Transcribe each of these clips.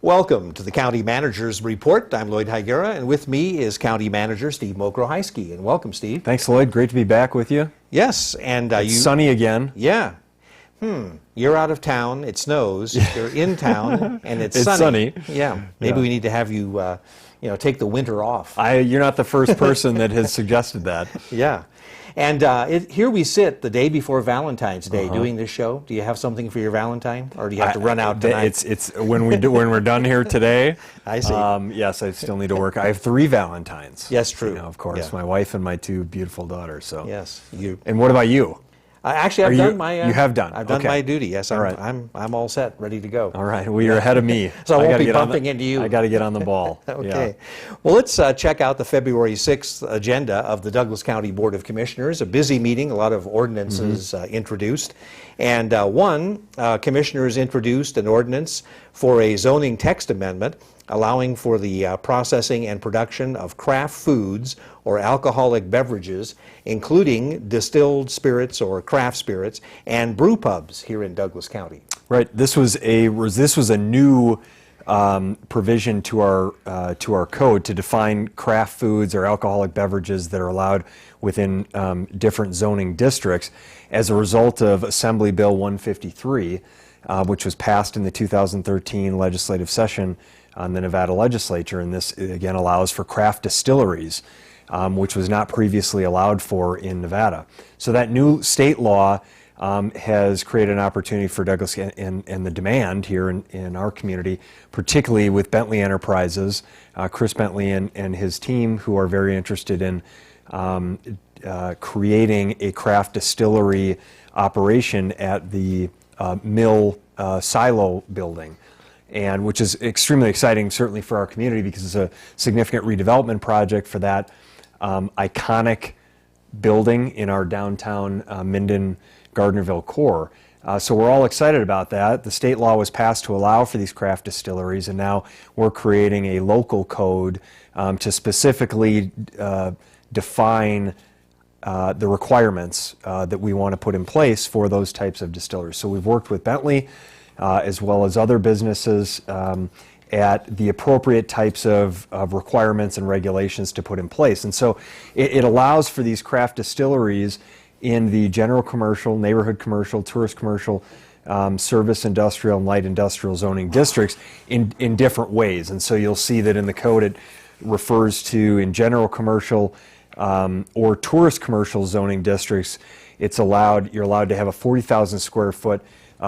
Welcome to the County Manager's Report. I'm Lloyd Higuera, and with me is County Manager Steve Mokrohiski. And welcome, Steve. Thanks, Lloyd. Great to be back with you. Yes, and it's sunny again. Yeah. You're out of town. It snows. You're in town, and it's sunny. Yeah. Maybe we need to have you, take the winter off. You're not the first person that has suggested that. Yeah. And here we sit the day before Valentine's Day doing this show. Do you have something for your Valentine, or do you have to run out tonight? It's when we're done here today. I see. Yes, I still need to work. I have 3 Valentines. Yes, true. Of course, yeah. My wife and my 2 beautiful daughters. So yes, you. And what about you? Actually, I've done my. You have done. I've done my duty. Yes, I'm all set, ready to go. All right. Well, you're ahead of me. So I won't be bumping into you. I got to get on the ball. Okay. Yeah. Well, let's check out the February 6th agenda of the Douglas County Board of Commissioners. A busy meeting, a lot of ordinances introduced, and commissioners introduced an ordinance for a zoning text amendment allowing for the processing and production of craft foods or alcoholic beverages, including distilled spirits or craft spirits, and brew pubs here in Douglas County. Right. This was a new provision to our code to define craft foods or alcoholic beverages that are allowed within different zoning districts as a result of Assembly Bill 153, which was passed in the 2013 legislative session on the Nevada legislature. And this, again, allows for craft distilleries, which was not previously allowed for in Nevada. So that new state law has created an opportunity for Douglas and the demand here in our community, particularly with Bentley Enterprises, Chris Bentley and his team, who are very interested in creating a craft distillery operation at the mill silo building. And which is extremely exciting, certainly for our community, because it's a significant redevelopment project for that iconic building in our downtown Minden Gardnerville core. So we're all excited about that. The state law was passed to allow for these craft distilleries, and now we're creating a local code to specifically define the requirements that we want to put in place for those types of distilleries. So we've worked with Bentley as well as other businesses at the appropriate types of requirements and regulations to put in place. And so it allows for these craft distilleries in the general commercial, neighborhood commercial, tourist commercial, service industrial, and light industrial zoning districts in different ways. And so you'll see that in the code it refers to, in general commercial or tourist commercial zoning districts, you're allowed to have a 40,000 square foot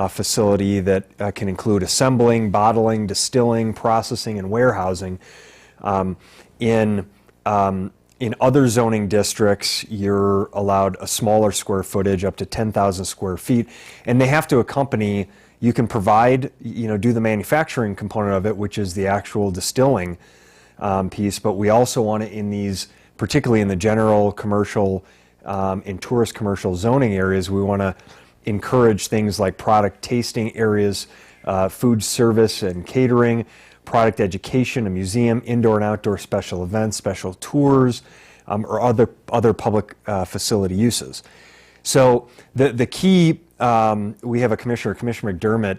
facility that can include assembling, bottling, distilling, processing, and warehousing. In other zoning districts, you're allowed a smaller square footage, up to 10,000 square feet, and they have to accompany. You can provide, do the manufacturing component of it, which is the actual distilling piece, but we also want it particularly in the general commercial and tourist commercial zoning areas, we want to encourage things like product tasting areas, food service and catering, product education, a museum, indoor and outdoor special events, special tours, or other public facility uses. So the key, we have Commissioner McDermott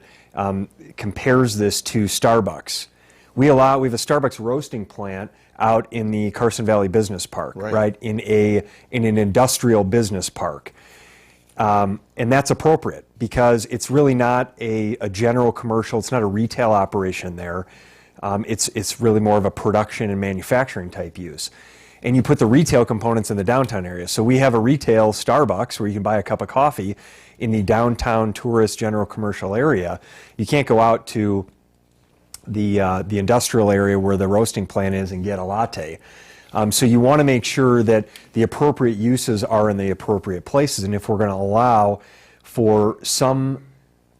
compares this to Starbucks. We have a Starbucks roasting plant out in the Carson Valley Business Park, right? In an industrial business park. And that's appropriate because it's really not a general commercial, it's not a retail operation there. It's really more of a production and manufacturing type use. And you put the retail components in the downtown area. So we have a retail Starbucks where you can buy a cup of coffee in the downtown tourist general commercial area. You can't go out to the industrial area where the roasting plant is and get a latte. So you want to make sure that the appropriate uses are in the appropriate places. And if we're going to allow for some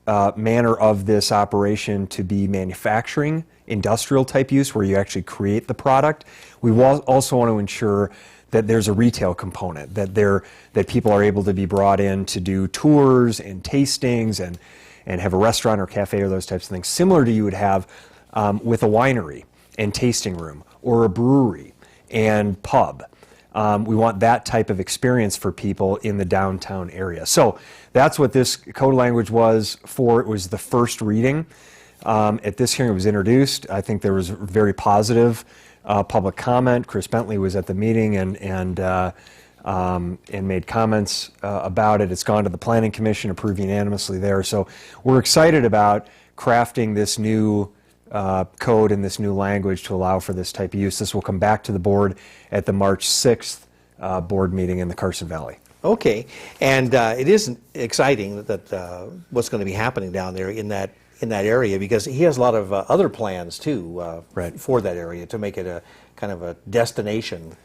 manner of this operation to be manufacturing, industrial type use where you actually create the product, we also want to ensure that there's a retail component, that people are able to be brought in to do tours and tastings and have a restaurant or cafe or those types of things, similar to you would have with a winery and tasting room or a brewery and pub. We want that type of experience for people in the downtown area. So that's what this code language was for. It was the first reading. At this hearing, it was introduced. I think there was very positive public comment. Chris Bentley was at the meeting and made comments about it. It's gone to the Planning Commission, approved unanimously there. So we're excited about crafting this new code and this new language to allow for this type of use. This will come back to the board at the March 6th board meeting in the Carson Valley. Okay, and it is exciting that what's going to be happening down there in that area, because he has a lot of other plans too Right. for that area to make it a kind of a destination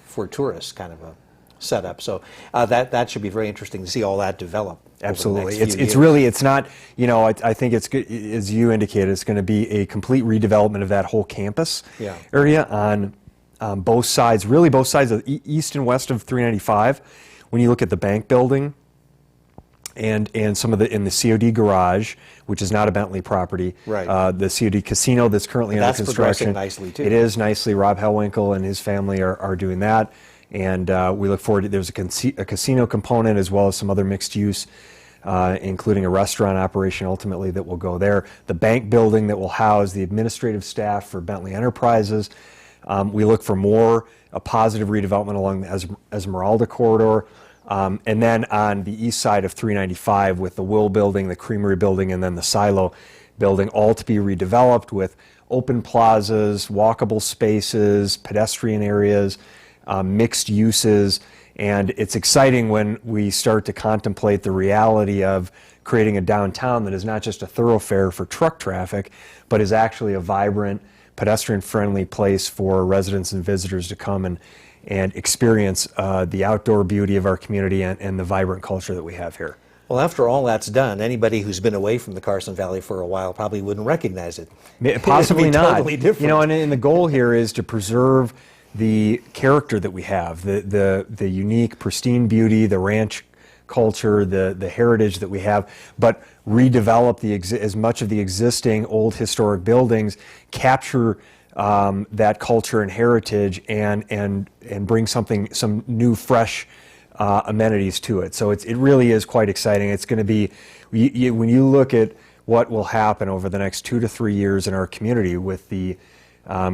for tourists, kind of a setup. So that should be very interesting to see all that develop. Absolutely. Over the next few It's years. really, it's not, you know, I think it's good, as you indicated, it's going to be a complete redevelopment of that whole campus Yeah. area on both sides, really both sides of east and west of 395. When you look at the bank building and some of in the COD garage, which is not a Bentley property, Right. The COD casino that's currently under That's construction. progressing nicely, too. It is nicely. Rob Hellwinkle and his family are doing that. And we look forward to, there's a casino component as well as some other mixed use, including a restaurant operation ultimately that will go there. The bank building that will house the administrative staff for Bentley Enterprises. We look for a positive redevelopment along the Esmeralda corridor. And then on the east side of 395 with the Will building, the Creamery building, and then the Silo building, all to be redeveloped with open plazas, walkable spaces, pedestrian areas, mixed uses. And it's exciting when we start to contemplate the reality of creating a downtown that is not just a thoroughfare for truck traffic, but is actually a vibrant, pedestrian-friendly place for residents and visitors to come and experience the outdoor beauty of our community and the vibrant culture that we have here. Well, after all that's done, anybody who's been away from the Carson Valley for a while probably wouldn't recognize it. Possibly It'd be not. Totally different. You know, and the goal here is to preserve the character that we have, the unique, pristine beauty, the ranch culture, the heritage that we have, but redevelop as much of the existing old historic buildings, capture that culture and heritage, and bring some new, fresh amenities to it. So it really is quite exciting. It's going to be, when you look at what will happen over the next 2 to 3 years in our community with the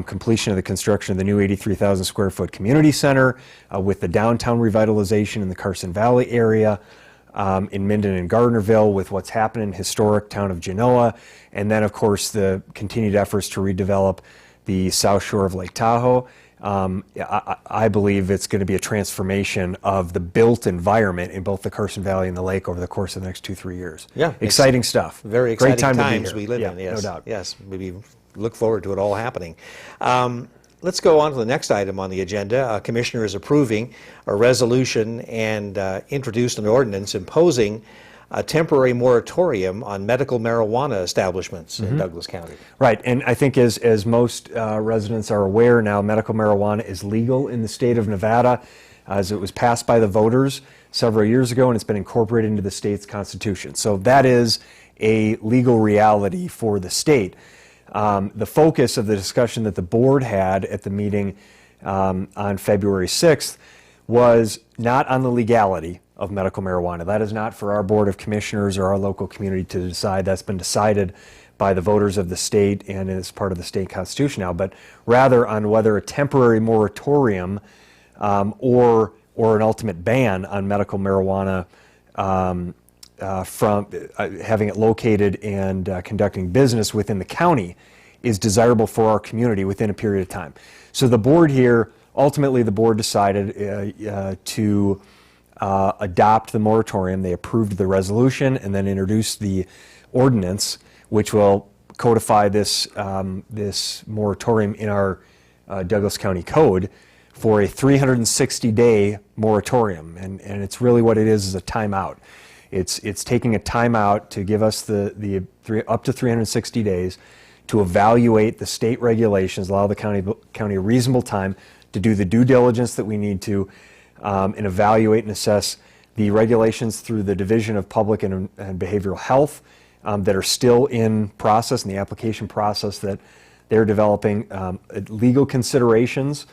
completion of the construction of the new 83,000 square foot community center, with the downtown revitalization in the Carson Valley area, in Minden and Gardnerville, with what's happening in historic town of Genoa, and then of course the continued efforts to redevelop the south shore of Lake Tahoe. I believe it's going to be a transformation of the built environment in both the Carson Valley and the lake over the course of the next 2-3 years. Yeah, exciting stuff. Very exciting Great time times to be we here. live in. Yes, no doubt. Yes, maybe look forward to it all happening. Let's go on to the next item on the agenda. Commissioner is approving a resolution and introduced an ordinance imposing a temporary moratorium on medical marijuana establishments in Douglas County. Right, and I think as most residents are aware now, medical marijuana is legal in the state of Nevada, as it was passed by the voters several years ago, and it's been incorporated into the state's constitution. So that is a legal reality for the state. The focus of the discussion that the board had at the meeting on February 6th was not on the legality of medical marijuana. That is not for our Board of Commissioners or our local community to decide. That's been decided by the voters of the state and is part of the state constitution now, but rather on whether a temporary moratorium or an ultimate ban on medical marijuana from having it located and conducting business within the county is desirable for our community within a period of time. So the board here, ultimately the board decided to adopt the moratorium. They approved the resolution and then introduced the ordinance, which will codify this moratorium in our Douglas County Code for a 360-day moratorium, and it's really what it is a timeout. It's taking a timeout to give us up to 360 days to evaluate the state regulations, allow the county a reasonable time to do the due diligence that we need to, and evaluate and assess the regulations through the Division of Public and Behavioral Health that are still in process, in the application process that they're developing, legal considerations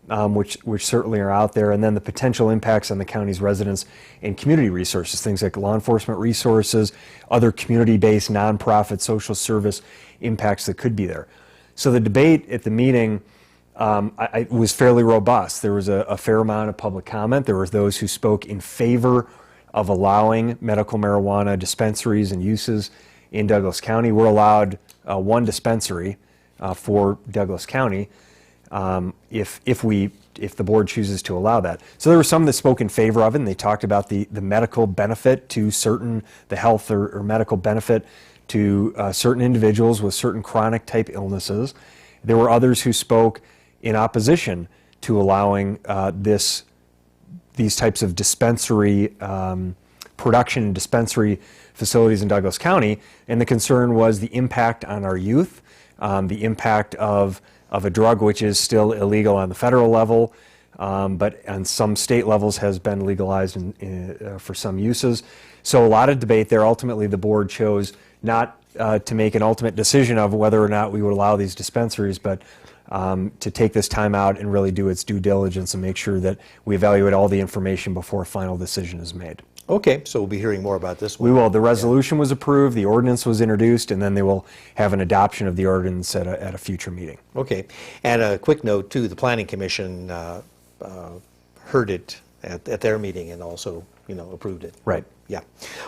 which certainly are out there, and then the potential impacts on the county's residents and community resources, things like law enforcement resources, other community-based nonprofit social service impacts that could be there. So the debate at the meeting was fairly robust. There was a fair amount of public comment. There were those who spoke in favor of allowing medical marijuana dispensaries and uses in Douglas County. We're allowed one dispensary for Douglas County if the board chooses to allow that. So there were some that spoke in favor of it, and they talked about the medical benefit to the health or medical benefit to certain individuals with certain chronic type illnesses. There were others who spoke in opposition to allowing these types of dispensary production and dispensary facilities in Douglas County, and the concern was the impact on our youth, the impact of a drug which is still illegal on the federal level, but on some state levels has been legalized for some uses. So a lot of debate there. Ultimately, the board chose not to make an ultimate decision of whether or not we would allow these dispensaries, but to take this time out and really do its due diligence and make sure that we evaluate all the information before a final decision is made. Okay, so we'll be hearing more about this one. We will. The resolution was approved, the ordinance was introduced, and then they will have an adoption of the ordinance at a future meeting. Okay, and a quick note too, the Planning Commission heard it at their meeting and also, approved it. Right. Yeah.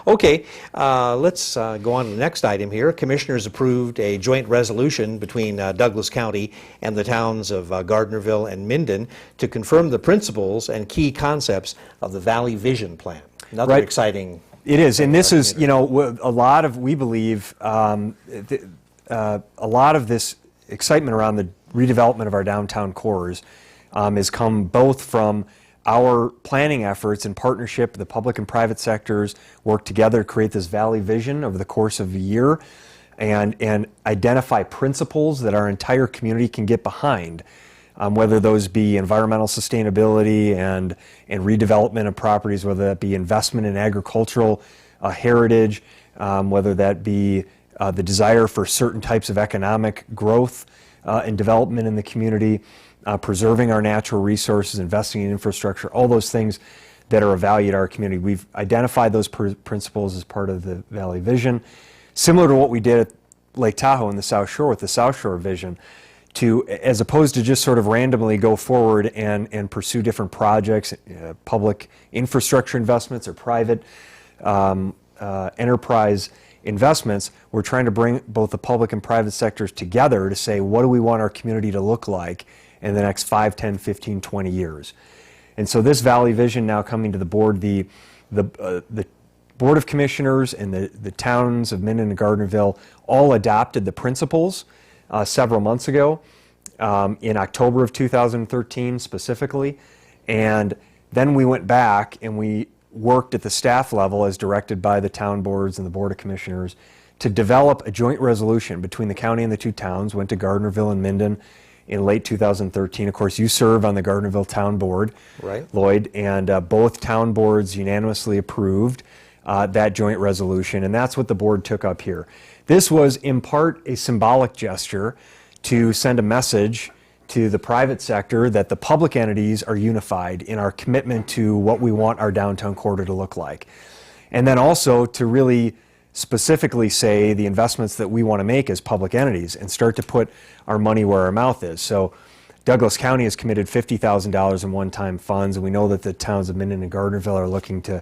Okay, let's go on to the next item here. Commissioners approved a joint resolution between Douglas County and the towns of Gardnerville and Minden to confirm the principles and key concepts of the Valley Vision Plan. Another Right. exciting. It is, and this is, a lot of, we believe, a lot of this excitement around the redevelopment of our downtown cores has come both from our planning efforts in partnership, the public and private sectors work together to create this Valley Vision over the course of a year and identify principles that our entire community can get behind, whether those be environmental sustainability and redevelopment of properties, whether that be investment in agricultural heritage, whether that be the desire for certain types of economic growth and development in the community, preserving our natural resources, investing in infrastructure, all those things that are of value to our community. We've identified those principles as part of the Valley Vision, similar to what we did at Lake Tahoe in the South Shore with the South Shore Vision, as opposed to just sort of randomly go forward and pursue different projects, public infrastructure investments or private enterprise investments. We're trying to bring both the public and private sectors together to say, what do we want our community to look like in the next 5, 10, 15, 20 years? And so this Valley Vision now coming to the board, the Board of Commissioners and the towns of Minden and Gardnerville all adopted the principles several months ago, in October of 2013 specifically, and then we went back and we worked at the staff level as directed by the town boards and the Board of Commissioners to develop a joint resolution between the county and the two towns, went to Gardnerville and Minden in late 2013. Of course, you serve on the Gardnerville Town Board, right, Lloyd, and both town boards unanimously approved that joint resolution, and that's what the board took up here. This was in part a symbolic gesture to send a message to the private sector that the public entities are unified in our commitment to what we want our downtown corridor to look like. And then also to really specifically say the investments that we want to make as public entities and start to put our money where our mouth is. So Douglas County has committed $50,000 in one-time funds, and we know that the towns of Minden and Gardnerville are looking to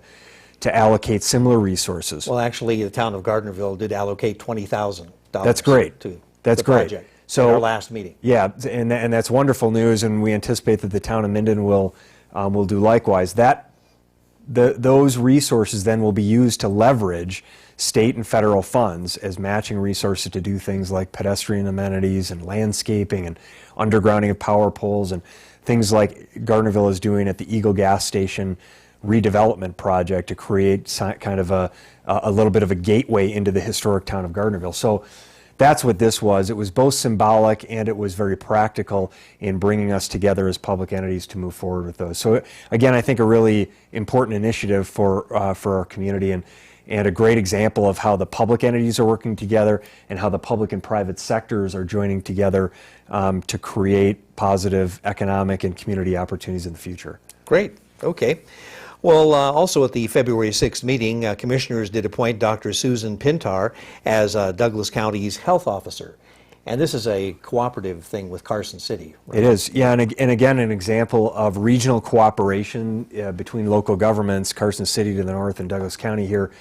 allocate similar resources. Well, actually, the town of Gardnerville did allocate $20,000. That's great. To That's the great. project So at our last meeting. Yeah, and that's wonderful news, and we anticipate that the town of Minden will do likewise. Those resources then will be used to leverage state and federal funds as matching resources to do things like pedestrian amenities and landscaping and undergrounding of power poles and things like Gardnerville is doing at the Eagle gas station redevelopment project to create kind of a little bit of a gateway into the historic town of Gardnerville. So that's what this was. It was both symbolic and it was very practical in bringing us together as public entities to move forward with those. So again, I think a really important initiative for our community, and and a great example of how the public entities are working together and how the public and private sectors are joining together to create positive economic and community opportunities in the future. Great. Okay. Well, also at the February 6th meeting, commissioners did appoint Dr. Susan Pintar as Douglas County's health officer. And this is a cooperative thing with Carson City, right? It is, yeah, and again, an example of regional cooperation between local governments, Carson City to the north and Douglas County here,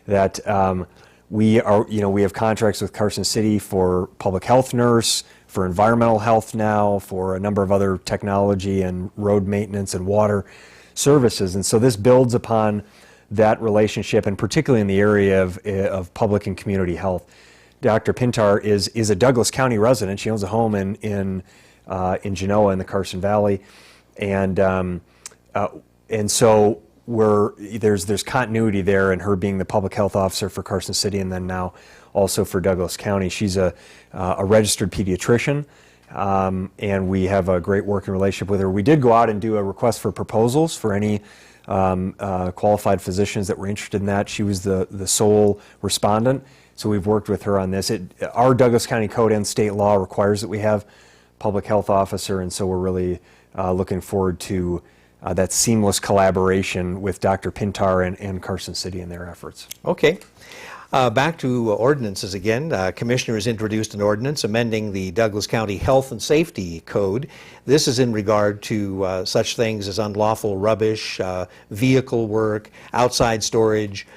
that we have contracts with Carson City for public health nurse, for environmental health now, for a number of other technology and road maintenance and water services. And so this builds upon that relationship, and particularly in the area of public and community health. Dr. Pintar is a Douglas County resident. She owns a home in Genoa in the Carson Valley, and so there's continuity there in her being the public health officer for Carson City, and then now also for Douglas County. She's a registered pediatrician, and we have a great working relationship with her. We did go out and do a request for proposals for any qualified physicians that were interested in that. She was the sole respondent. So we've worked with her on this. Our Douglas County Code and state law requires that we have public health officer, and so we're really looking forward to that seamless collaboration with Dr. Pintar and Carson City in their efforts. Okay. Back to ordinances again. Commissioners introduced an ordinance amending the Douglas County Health and Safety Code. This is in regard to such things as unlawful rubbish, vehicle work, outside storage,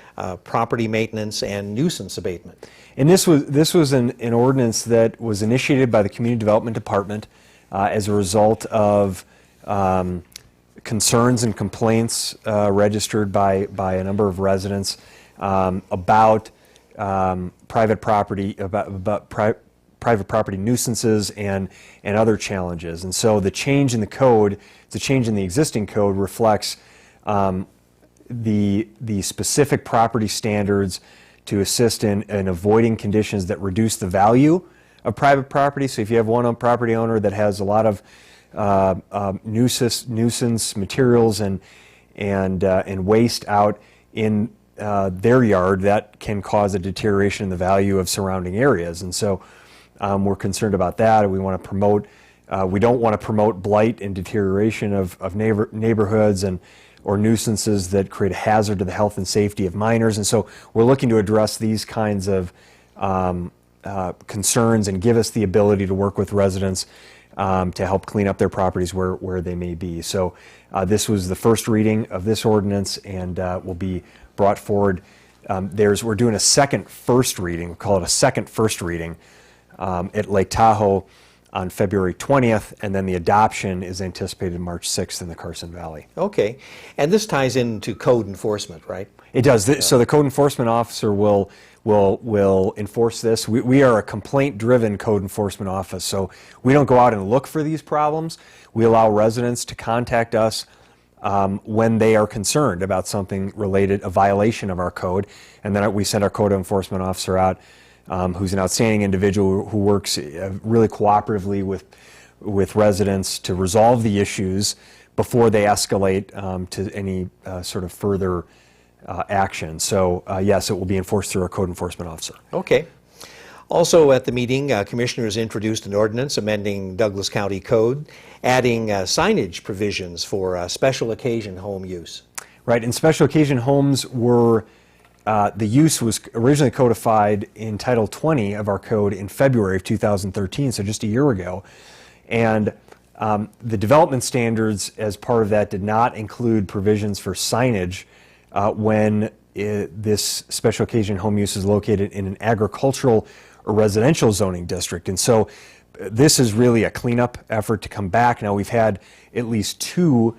property maintenance, and nuisance abatement. And this was an ordinance that was initiated by the Community Development Department as a result of concerns and complaints registered by a number of residents about private property, private property nuisances and other challenges. And so the change in the code, the change in the existing code reflects the specific property standards to assist in avoiding conditions that reduce the value of private property. So if you have one property owner that has a lot of nuisance materials and waste out in their yard, that can cause a deterioration in the value of surrounding areas. And so we're concerned about that. We want to promote, we don't want to promote blight and deterioration of neighborhoods or nuisances that create a hazard to the health and safety of minors. And so we're looking to address these kinds of concerns and give us the ability to work with residents to help clean up their properties where they may be. So this was the first reading of this ordinance, and will be brought forward. We're doing a second first reading, we call it a second first reading, at Lake Tahoe on February 20th, and then the adoption is anticipated March 6th in the Carson Valley. Okay. And this ties into code enforcement, right? It does. So the code enforcement officer will enforce this. We are a complaint-driven code enforcement office, so we don't go out and look for these problems. We allow residents to contact us when they are concerned about something related, a violation of our code, and then we send our code enforcement officer out, who's an outstanding individual who works really cooperatively with residents to resolve the issues before they escalate to any sort of further action. So yes, it will be enforced through our code enforcement officer. Okay. Also at the meeting, commissioners introduced an ordinance amending Douglas County Code, adding signage provisions for special occasion home use. Right, and special occasion homes were, the use was originally codified in Title 20 of our code in February of 2013, so just a year ago. And the development standards as part of that did not include provisions for signage when this special occasion home use is located in an agricultural or residential zoning district. And so this is really a cleanup effort to come back. Now we've had at least 2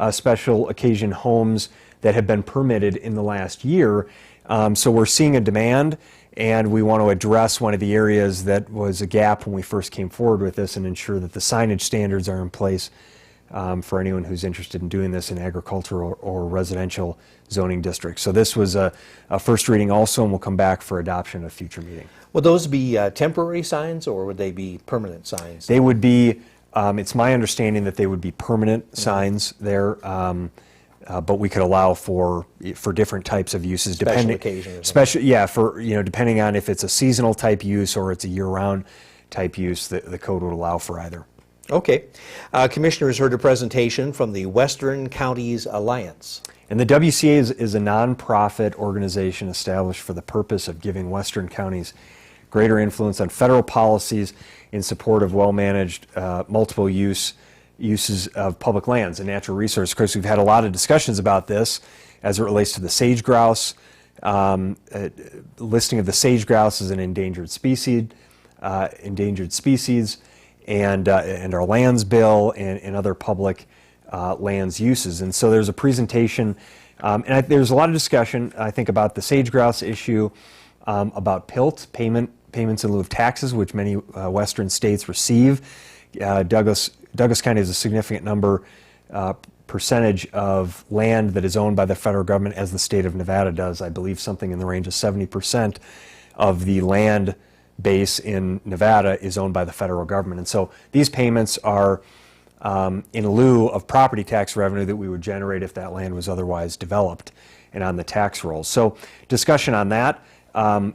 special occasion homes that have been permitted in the last year. So we're seeing a demand, and we want to address one of the areas that was a gap when we first came forward with this and ensure that the signage standards are in place for anyone who's interested in doing this in agricultural or residential zoning districts. So this was a first reading also, and we'll come back for adoption at a future meeting. Would those be temporary signs, or would they be permanent signs? They would be, it's my understanding that they would be permanent signs there. but we could allow for different types of uses, Special occasion or something. special, yeah, for depending on if it's a seasonal type use or it's a year-round type use, the code would allow for either. Okay. Commissioners heard a presentation from the Western Counties Alliance. And the WCA is a nonprofit organization established for the purpose of giving Western counties greater influence on federal policies in support of well-managed multiple uses of public lands and natural resources. Of course, we've had a lot of discussions about this as it relates to the sage grouse, listing of the sage grouse as an endangered species, and our lands bill and other public lands uses. And so there's a presentation, and there's a lot of discussion, I think, about the sage grouse issue, about PILT, payments in lieu of taxes, which many western states receive. Douglas County has a significant percentage of land that is owned by the federal government, as the state of Nevada does. I believe something in the range of 70% of the land base in Nevada is owned by the federal government. And so these payments are in lieu of property tax revenue that we would generate if that land was otherwise developed and on the tax rolls. So discussion on that.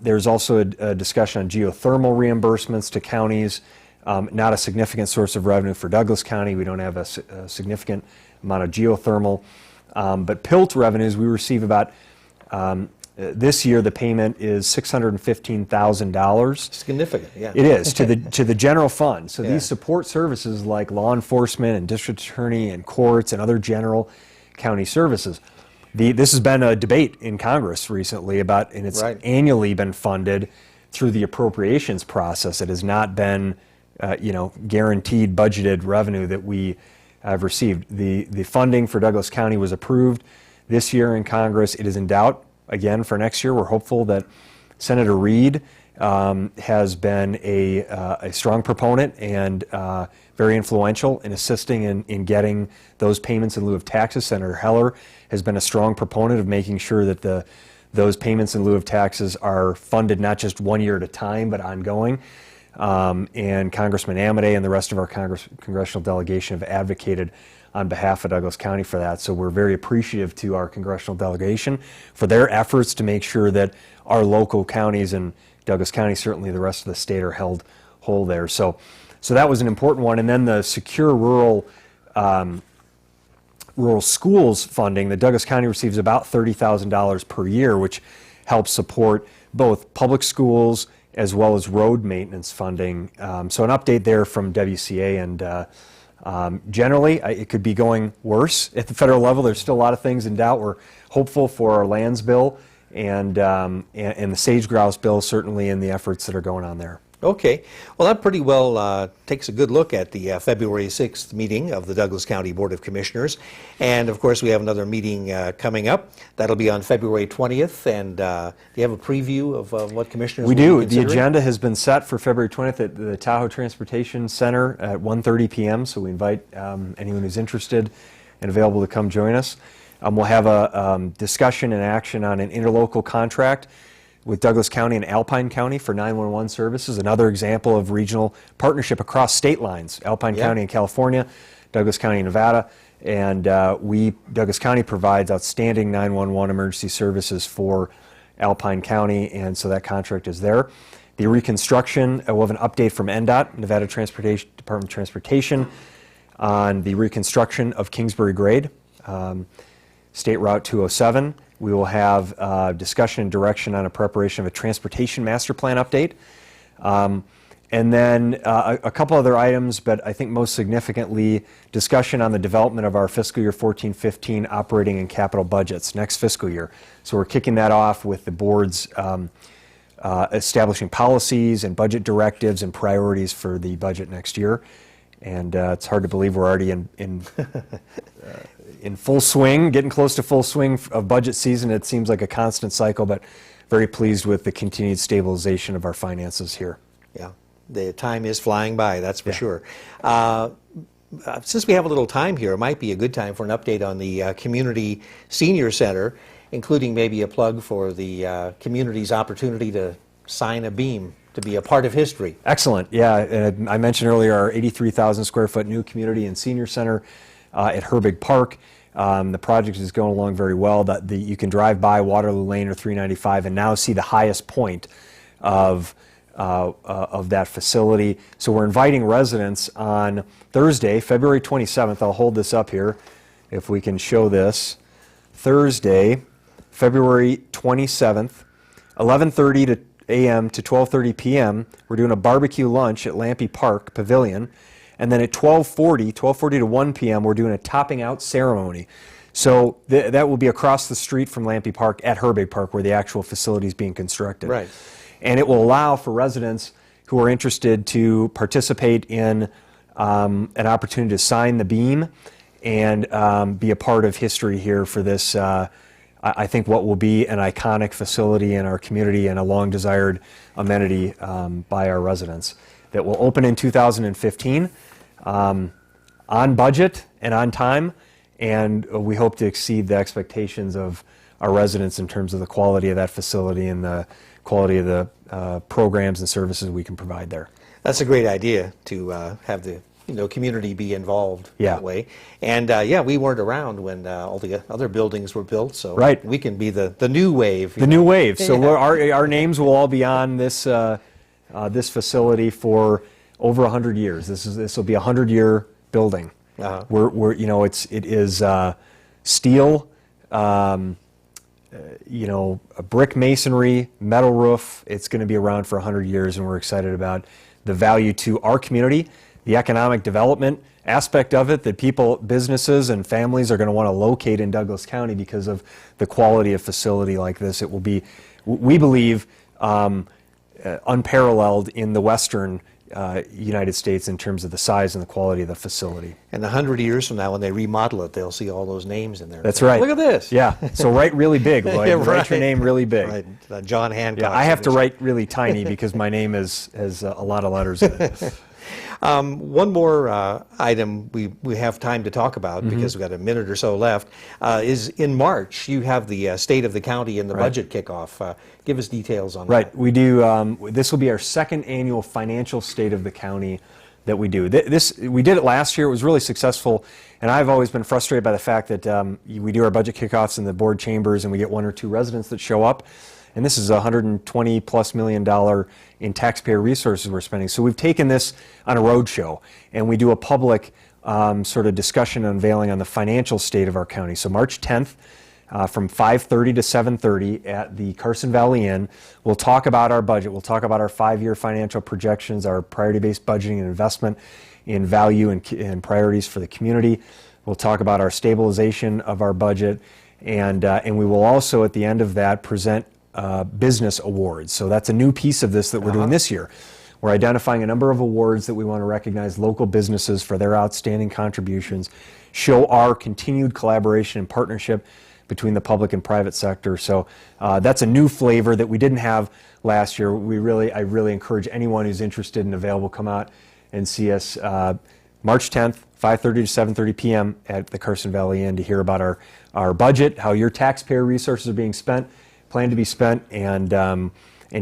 There's also a discussion on geothermal reimbursements to counties. Not a significant source of revenue for Douglas County. We don't have a significant amount of geothermal. But PILT revenues, we receive about, this year the payment is $615,000. Significant, yeah. It is, to the general fund. So Yeah. these support services like law enforcement and district attorney and courts and other general county services. This has been a debate in Congress recently about, and it's Right. annually been funded through the appropriations process. It has not been, guaranteed budgeted revenue that we have received. The funding for Douglas County was approved this year in Congress. It is in doubt again for next year. We're hopeful that Senator Reed has been a strong proponent and very influential in assisting in getting those payments in lieu of taxes. Senator Heller has been a strong proponent of making sure that those payments in lieu of taxes are funded not just 1 year at a time, but ongoing. And Congressman Amodei and the rest of our congressional delegation have advocated on behalf of Douglas County for that. So we're very appreciative to our congressional delegation for their efforts to make sure that our local counties and Douglas County, certainly the rest of the state, are held whole there. So that was an important one. And then the Secure Rural Schools funding, that Douglas County receives about $30,000 per year, which helps support both public schools as well as road maintenance funding. So an update there from WCA, and generally it could be going worse at the federal level. There's still a lot of things in doubt. We're hopeful for our lands bill and the sage grouse bill, certainly, in the efforts that are going on there. Okay. Well, that pretty well takes a good look at the February 6th meeting of the Douglas County Board of Commissioners. And, of course, we have another meeting coming up. That'll be on February 20th. And do you have a preview of what commissioners We will do. be The considering? agenda has been set for February 20th at the Tahoe Transportation Center at 1:30 p.m. So we invite anyone who's interested and available to come join us. We'll have a discussion and action on an interlocal contract with Douglas County and Alpine County for 911 services, another example of regional partnership across state lines. Alpine County in California, Douglas County in Nevada, and Douglas County provides outstanding 911 emergency services for Alpine County, and so that contract is there. The reconstruction, we'll have an update from NDOT, Nevada Department of Transportation, on the reconstruction of Kingsbury Grade, State Route 207. We will have discussion and direction on a preparation of a transportation master plan update. And then a couple other items, but I think most significantly, discussion on the development of our fiscal year 14-15 operating and capital budgets next fiscal year. So we're kicking that off with the board's establishing policies and budget directives and priorities for the budget next year. And it's hard to believe we're already in full swing, getting close to full swing of budget season. It seems like a constant cycle, but very pleased with the continued stabilization of our finances here. Yeah, the time is flying by, that's for sure. Since we have a little time here, it might be a good time for an update on the Community Senior Center, including maybe a plug for the community's opportunity to sign a beam, to be a part of history. Excellent. Yeah, and I mentioned earlier our 83,000 square foot new community and senior center at Herbig Park. The project is going along very well. You can drive by Waterloo Lane or 395 and now see the highest point of that facility. So we're inviting residents on Thursday, February 27th. I'll hold this up here if we can show this. Thursday, February 27th, 11:30 a.m. to 12:30 p.m. We're doing a barbecue lunch at Lampe Park Pavilion. And then at 12:40 to 1 p.m., we're doing a topping out ceremony. So that will be across the street from Lampe Park at Herbig Park, where the actual facility is being constructed. Right. And it will allow for residents who are interested to participate in an opportunity to sign the beam and be a part of history here for this, I think, what will be an iconic facility in our community and a long-desired amenity by our residents that will open in 2015 on budget and on time, and we hope to exceed the expectations of our residents in terms of the quality of that facility and the quality of the programs and services we can provide there. That's a great idea to have the community be involved that way. And we weren't around when all the other buildings were built, so we can be the new wave. The new wave. So our names will all be on this this facility for over 100 years. This will be a 100-year building. It is steel, a brick masonry, metal roof. It's going to be around for 100 years, and we're excited about the value to our community, the economic development aspect of it, that people, businesses, and families are going to want to locate in Douglas County because of the quality of facility like this. It will be, we believe, unparalleled in the Western United States in terms of the size and the quality of the facility. And 100 years from now, when they remodel it, they'll see all those names in there. That's right. Look at this. Yeah. So write really big, Lloyd. Write your name really big. Right. John Hancock. Yeah, I have to write really tiny because my name has a lot of letters in it. One more item we have time to talk about because we've got a minute or so left is in March you have the State of the County and the budget kickoff. Give us details on that. Right, we do. This will be our second annual financial State of the County that we do. We did it last year. It was really successful, and I've always been frustrated by the fact that we do our budget kickoffs in the board chambers and we get one or two residents that show up. And this is $120+ million in taxpayer resources we're spending. So we've taken this on a road show, and we do a public sort of discussion and unveiling on the financial state of our county. So March 10th, from 5:30 to 7:30 at the Carson Valley Inn, we'll talk about our budget. We'll talk about our 5-year financial projections, our priority-based budgeting and investment in value and priorities for the community. We'll talk about our stabilization of our budget, and we will also, at the end of that, present business awards. So that's a new piece of this that we're doing this year. We're identifying a number of awards that we want to recognize local businesses for their outstanding contributions, show our continued collaboration and partnership between the public and private sector. So that's a new flavor that we didn't have last year. I really encourage anyone who's interested and available, come out and see us March 10th, 5:30 to 7:30 p.m. at the Carson Valley Inn to hear about our budget, how your taxpayer resources are being spent, plan to be spent, and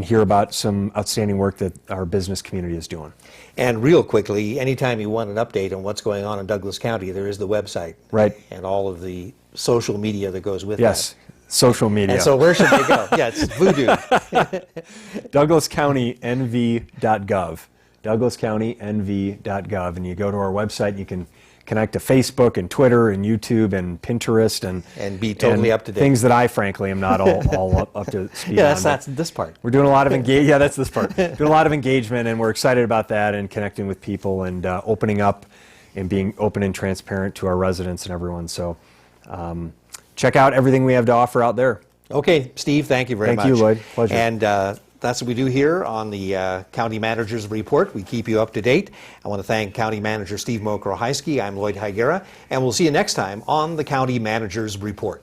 hear about some outstanding work that our business community is doing. And real quickly, anytime you want an update on what's going on in Douglas County, there is the website. Right. And all of the social media that goes with that. Social media. And so where should they go? Yeah, it's voodoo. DouglasCountyNV.gov. DouglasCountyNV.gov. And you go to our website, you can connect to Facebook and Twitter and YouTube and Pinterest and be totally up to date. Things that I frankly am not all up to speed on. That's this part. We're doing a lot of engagement. Yeah, that's this part. Doing a lot of engagement, and we're excited about that and connecting with people and opening up and being open and transparent to our residents and everyone. So check out everything we have to offer out there. Okay, Steve, thank you very much. Thank you, Lloyd. Pleasure. And that's what we do here on the County Manager's Report. We keep you up to date. I want to thank County Manager Steve Mokrohaisky. I'm Lloyd Higuera, and we'll see you next time on the County Manager's Report.